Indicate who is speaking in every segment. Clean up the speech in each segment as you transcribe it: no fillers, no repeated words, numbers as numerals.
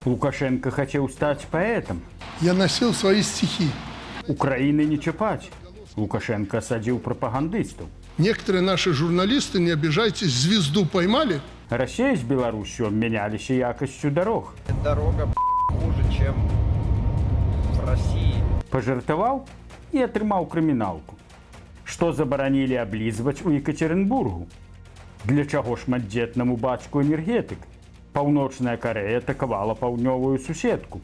Speaker 1: Лукашенко хотел стать поэтом.
Speaker 2: Я носил свои стихи.
Speaker 1: Украины не чапать. Лукашенко осадил пропагандистов.
Speaker 2: Некоторые наши журналисты, не обижайтесь, звезду поймали.
Speaker 1: Россия с Беларусью обменялись якостью дорог.
Speaker 3: Дорога хуже, чем в России.
Speaker 1: Пожартовал и отрымал криминалку. Что забаранили облизывать у Екатеринбургу? Для чаго шматдзетнаму бацьку энергетык? Паўночная Карэя атакавала паўднёвую суседку.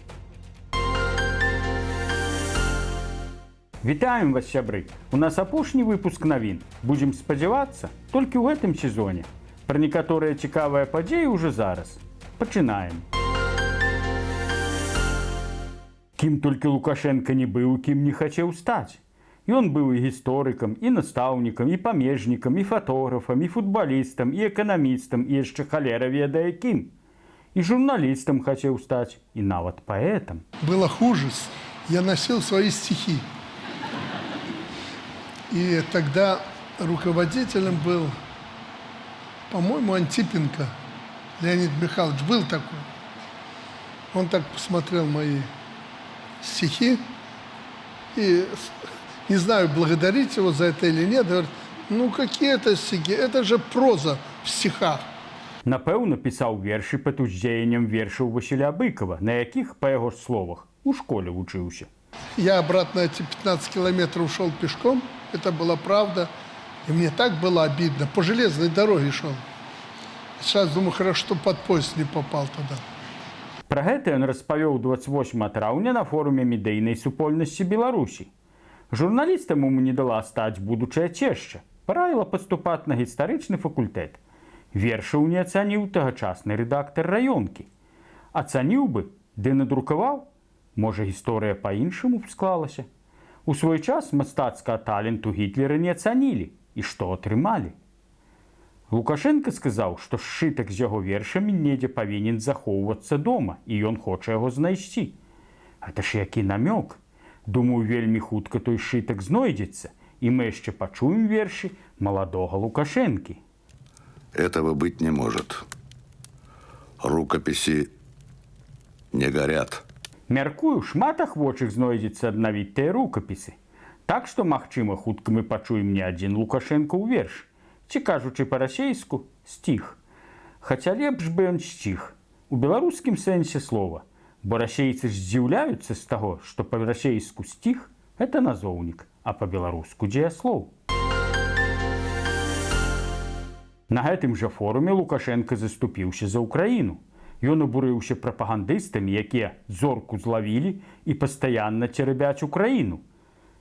Speaker 1: Вітаем вас, сябры! У нас апошні выпуск навін. Будзем спадзявацца толькі ў гэтым сезоне. Пра некаторыя цікавыя падзеі ўжо зараз. Пачынаем. Кім толькі Лукашенко не быў, кім не хацеў стаць. Ён быў і гісторыкам, і настаўнікам, і памежнікам, і фатографам, і футбалістам, і эканамістам, і яшчэ халера ведае кім. І журналістам хацеў стаць, і нават паэтам.
Speaker 2: Было хуже. Я носил свои стихи. И тогда руководителем был, по-моему, Антипенко Леонид Михайлович. Был такой. Он так посмотрел мои стихи и, не знаю, благодарить его за это или нет, говорит, ну какие это стихи, это же проза в стихах.
Speaker 1: Напэўна, пісаў вершы пад уздзеяннем вершаў Васіля Быкова, на якіх, па яго ж словах, у школе вучыўся.
Speaker 2: Я обратно эти 15 километров шел пешком, это была правда, и мне так было обидно, по железной дороге шел. Сейчас думаю, хорошо, что под поезд не попал туда.
Speaker 1: Пра гэта ён распавёў 28 траўня на форуме медыйнай супольнасці Беларусі. Журналістам яму не дала стаць будучая цешча, параіла паступаць на гістарычны факультэт. Вершаў не ацаніў тагачасны рэдактар раёнкі. Ацаніў бы, ды надрукаваў, можа, гісторыя па-іншаму б склалася. У свой час мастацкага таленту Гітлера не ацанілі. І што атрымалі? Лукашенко сказаў, што сшытак з яго вершамі недзе павінен захоўвацца дома, і ён хоча яго знайсці. Гэта ж які намёк. Думаю, вельмі хутка той сшытак знойдзецца, і мы яшчэ пачуем вершы маладога Лукашэнкі.
Speaker 4: Этого быть не может. Рукописи не горят.
Speaker 1: Мяркую, шмат ахвочых знойдзецца аднавіць тыя рукапісы. Так што, магчыма, хутка мы пачуем не адзін Лукашэнкаў верш. Ці, кажучы па-расейску, стих. Хаця лепш бы ён сціх. У беларускім сэнсе слова. Бо расейцы ж здзіўляюцца з таго, што па-расейску стих – гэта назоўнік, а па-беларуску дзеяслоў. На гэтым жа форуме Лукашенко заступіўся за Украіну. Ён абурыўся прапагандыстамі, якія зорку злавілі і пастаянна церабяць Украіну.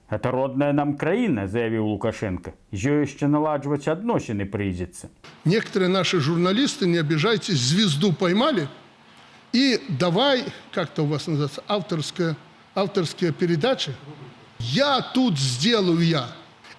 Speaker 1: «Это родная нам краіна», – заявил Лукашенко. «З ёй яшчэ наладжваць адносіны прыйдзецца».
Speaker 2: Некоторые наши журналисты, не обижайтесь, звезду поймали и давай, как-то у вас называется, авторские передачи. Я тут сделаю я.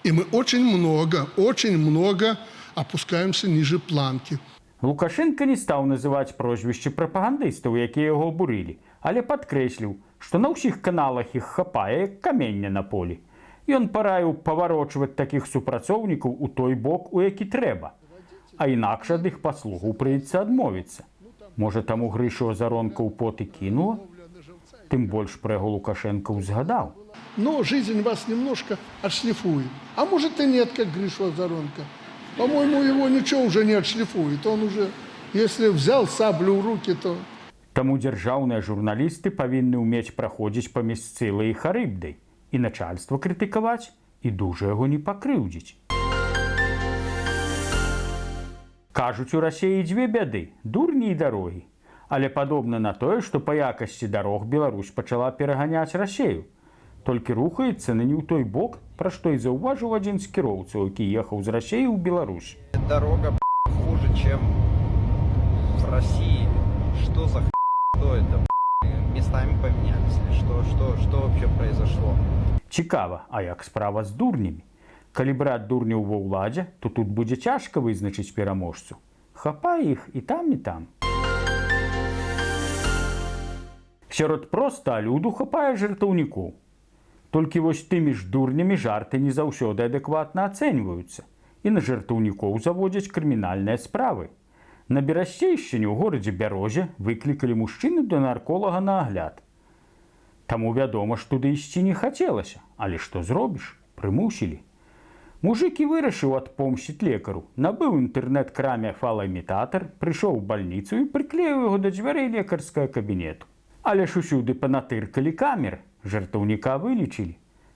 Speaker 2: И мы очень много опускаемся ниже планки.
Speaker 1: Лукашенко не стаў называць прозвішчы прапагандыстаў, якія яго абурылі, але падкрэсліў, што на ўсіх каналах іх хапае, як камення на полі. Ён параіў паварочваць такіх супрацоўнікаў у той бок, у які трэба. А інакш ад іх паслугаў прыйдзецца адмовіцца. Можа, таму Грышу Азаронка ў пот і кінула? Тым больш пра яго Лукашенко ўзгадаў.
Speaker 2: Но жизнь вас немножко отшлифует. А может и нет, как Гришу Азаронка. По-моему, его ничего уже не отшлифует. Он уже, если взял саблю в руки, то...
Speaker 1: Таму дзяржаўныя журналісты павінны ўмець праходзіць паміж Сцылай і Харыбдай і начальства крытыкаваць, і дужа яго не пакрыўдзіць. Кажуць, у Расіі дзве бяды – дурні і дарогі. Але падобна на тое, што па якасці дарог Беларусь пачала пераганяць Расію. Толькі рухаецца на не ў той бок, пра што і заўважыў адзін з кіроўцаў, які ехаў з Расіі ў Беларусь.
Speaker 3: Дорога хуже, чем в России. Что за что это? Местами поменялись? Что вообще произошло?
Speaker 1: Цікава, а як справа з дурнямі? Калі браць дурняў ва ўладзе, то тут будзе цяжка вызначыць пераможцу. Хапае іх і там, і там. Сярод проста люду хапае жартаўнікоў. Толькі вось тымі ж дурнямі жарты не заўсёды адэкватна ацэньваюцца. І на жартаўнікоў заводзяць крымінальныя справы. На Берасцейшчыне ў горадзе Бярозя выклікалі мужчыну да нарколага на агляд. Таму вядома ж туды ісці не хацелася, але што зробіш, прымусілі. Мужык і вырашыў адпомсціць лекару, набыў інтэрнэт-краме фалаімітатар, прыйшоў у бальніцу і прыклеіў яго да дзвярэй лекарскага кабінету. Але ж усюды панатыркалі камеры, жартаўніка вылічылі.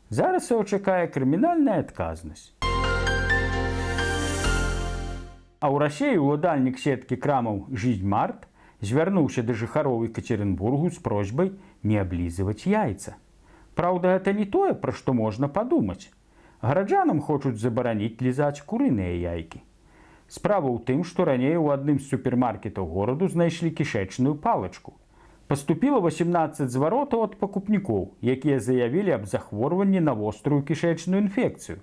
Speaker 1: Зараз яго чакае крымінальная адказнасць. А ў Расіі ўладальнік сеткі крамаў «Жизньмарт» звярнуўся да жыхароў Екатеринбургу з просьбай не аблізываць яйца. Праўда, гэта не тое, пра што можна падумаць. Гараджанам хочуць забараніць лізаць курыныя яйкі. Справа ў тым, што раней у адным з супермаркетаў гораду знайшлі кішэчную палачку. Паступіла 18 зваротаў ад пакупнікоў, якія заявілі аб захворванні на вострую кішэчную інфекцыю.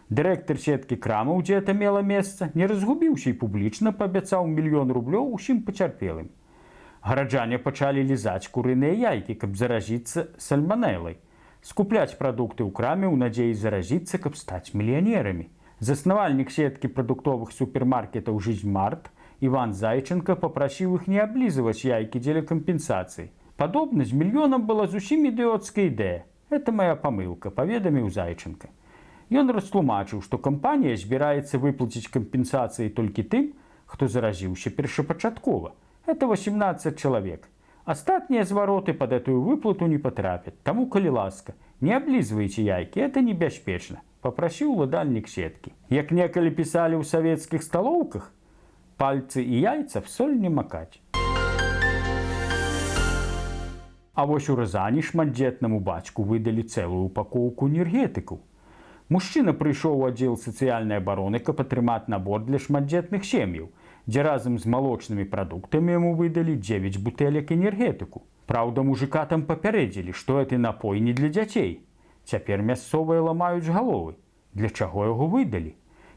Speaker 1: Дырэктар сеткі крамаў, дзе гэта мела месца, не разгубіўся і публічна паабяцаў 1 000 000 рублёў усім пацярпелым. Гараджане пачалі лізаць курыныя яйкі, каб заразіцца сальманэлай. Скупляць прадукты ў краме ў надзеі заразіцца, каб стаць мільянерамі. Заснавальнік сеткі прадуктовых супермаркетаў «Жизньмарт» Іван Зайченко папрасіў іх не аблізываць яйкі дзеля кампенсацыі. Падобна з мільёнам была зусім ідыёцкая ідэя. Это моя памылка, паведаміў Зайченко. Ён растлумачыў, што кампанія збіраецца выплаціць кампенсацыі толькі тым, хто заразіўся першапачаткова. Это 18 чалавек. Астатнія звароты пад гэтую выплату не патрапяць. Таму, калі ласка, не аблізвайце яйкі, это небяспечна, папрасіў уладальнік сеткі. Як некалі пісалі ў савецкіх сталоўках, пальцы і яйца в соль не макаць. А вось у Рязані шматдзетнаму бацьку выдалі цэлую упакоўку энергетыкаў. Мужчына прыйшоў у аддзел сацыяльнай абароны, каб атрымаць набор для шматдзетных сем'яў, дзе разам з малочнымі прадуктамі яму выдалі 9 бутэлек энергетыку. Праўда, мужыка там папярэдзілі, што гэты напой не для дзяцей. Цяпер мясцовыя ламаюць галовы. Для чаго яго выдалі?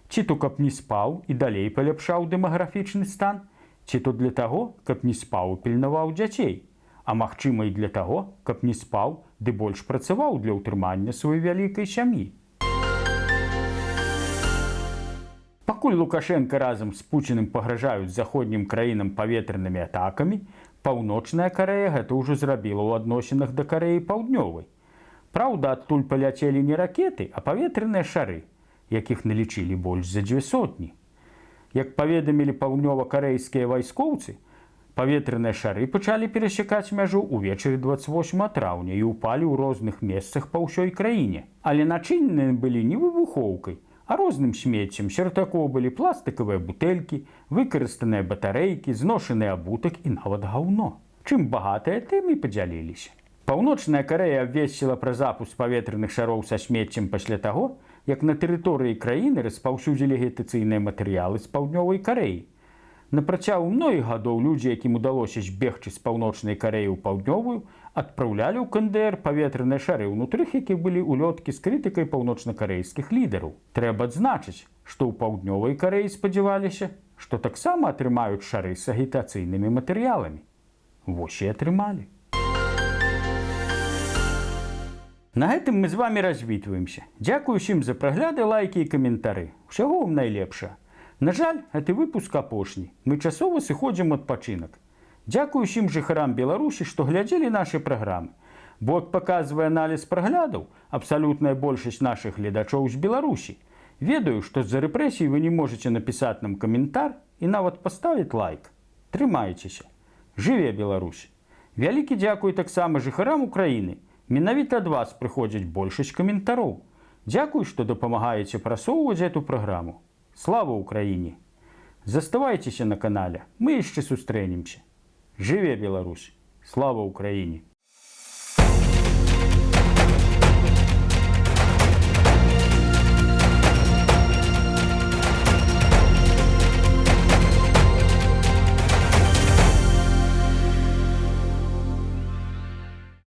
Speaker 1: Ці то каб не спаў і далей паляпшаў дэмаграфічны стан, ці то для таго, каб не спаў і пільнаваў дзяцей, а магчыма і для таго, каб не спаў ды больш працаваў для ўтрымання сваёй вялікай сям'і. Пакуль Лукашенко разам з Пуціным пагражаюць заходнім краінам паветранымі атакамі, Паўночная Карэя гэта ўжо зрабіла ў адносінах да Карэі Паўднёвай. Праўда, адтуль паляцелі не ракеты, а паветраныя шары, якіх налічылі больш за 200. Як паведамілі паўднёва-карэйскія вайскоўцы, паветраныя шары пачалі перасякаць мяжу ўвечары 28 траўня і ўпалі ў розных месцах па ўсёй краіне. Але начыненыя былі не выбухоўкай, а розным смеццем. Сярод такого былі пластыкавыя бутэлькі, выкарыстаныя батарэйкі, зношаны абутак і нават гаўно. Чым багатыя, тым і падзяліліся. Паўночная Карэя абвесціла пра запуск паветраных шароў са смеццем пасля таго, як на тэрыторыі краіны распаўсюдзілі агітацыйныя матэрыялы з Паўднёвай Карэі. На працягу многіх гадоў людзі, якім удалося збегчы з Паўночнай Карэі ў Паўднёвую, адпраўлялі ў КНДР паветраныя шары, унутры якіх былі ўлёткі з крытыкай паўночнакарэйскіх лідараў. Трэба адзначыць, што ў Паўднёвай Карэі спадзяваліся, што таксама атрымаюць шары з агітацыйнымі матэрыяламі. Вось і атрымалі. На гэтым мы з вамі развітваемся. Дзякую ўсім за прагляды, лайкі і каментары. Усяго вам найлепшага. На жаль, гэты выпуск апошні. Мы часова сыходзім у адпачынак. Дзякую ўсім жыхарам Беларусі, што глядзелі нашы праграмы. Бо, як паказвае аналіз праглядаў, абсалютная большасць нашых гледачоў з Беларусі. Ведаю, што з-за рэпрэсій вы не можаце напісаць нам каментар і нават паставіць лайк. Трымайцеся. Жыве Беларусь! Вялікі дзякуй таксама жыхарам Украіны. Менавіта ад вас прыходзіць большасць каментароў. Дзякуй, што дапамагаеце прасоўваць эту праграму. Слава Украіне! Заставайцеся на канале, мы яшчэ сустрэнемся. Жыве Беларусь! Слава Украіне!